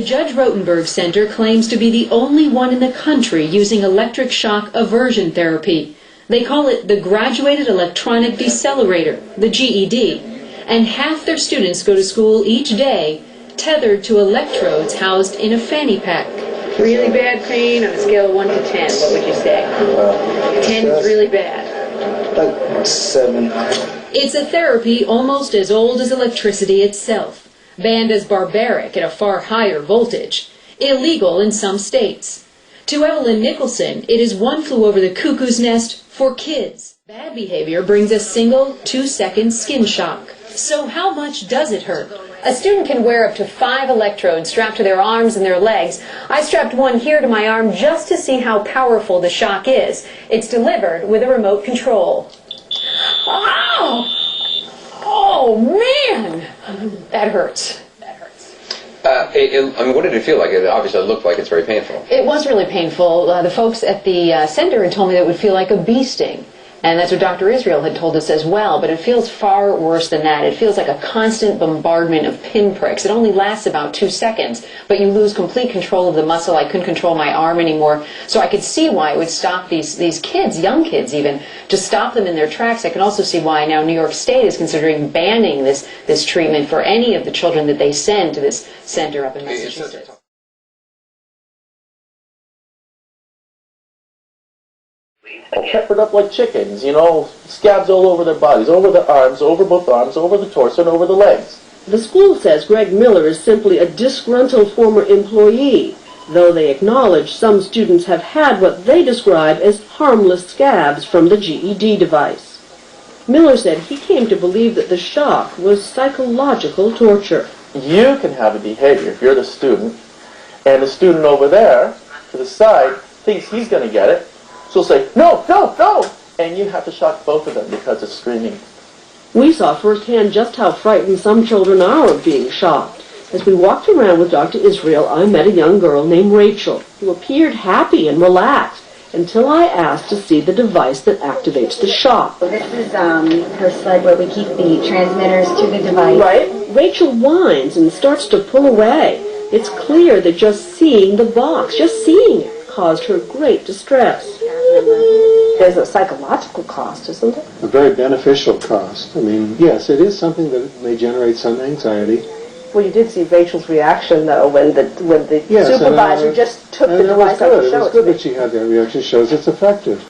Judge Rotenberg Center claims to be the only one in the country using electric shock aversion therapy. They call it the Graduated Electronic Decelerator, the GED, and half their students go to school each day tethered to electrodes housed in a fanny pack. Really bad pain on a scale of 1 to 10, what would you say? 10 is really bad. Like 7. It's a therapy almost as old as electricity itself, banned as barbaric at a far higher voltage, illegal in some states. To Evelyn Nicholson, it is one flew over the cuckoo's nest for kids. Bad behavior brings a single 2-second skin shock. So how much does it hurt? A student can wear up to 5 electrodes strapped to their arms and their legs. I strapped one here to my arm just to see how powerful the shock is. It's delivered with a remote control. Ow! Oh, man! That hurts. That hurts. I mean, what did it feel like? It obviously looked like it's very painful. It was really painful. The folks at the center had told me that it would feel like a bee sting. And that's what Dr. Israel had told us as well, but it feels far worse than that. It feels like a constant bombardment of pinpricks. It only lasts about 2 seconds, but you lose complete control of the muscle. I couldn't control my arm anymore, so I could see why it would stop these kids, young kids even, to stop them in their tracks. I can also see why now New York State is considering banning this treatment for any of the children that they send to this center up in Massachusetts. All peppered up like chickens, you know, scabs all over their bodies, over the arms, over both arms, over the torso, and over the legs. The school says Greg Miller is simply a disgruntled former employee, though they acknowledge some students have had what they describe as harmless scabs from the GED device. Miller said he came to believe that the shock was psychological torture. You can have a behavior if you're the student, and the student over there, to the side, thinks he's going to get it. She'll say, no, no, no! And you have to shock both of them because it's screaming. We saw firsthand just how frightened some children are of being shocked. As we walked around with Dr. Israel, I met a young girl named Rachel, who appeared happy and relaxed, until I asked to see the device that activates the shock. This is her sled where we keep the transmitters to the device. Right? Rachel whines and starts to pull away. It's clear that just seeing the box, just seeing it, caused her great distress. There's a psychological cost, isn't it? A very beneficial cost. I mean, yes, it is something that may generate some anxiety. Well, you did see Rachel's reaction, though, when the supervisor just took the device out to show it. It was good that she had that reaction. It shows it's effective.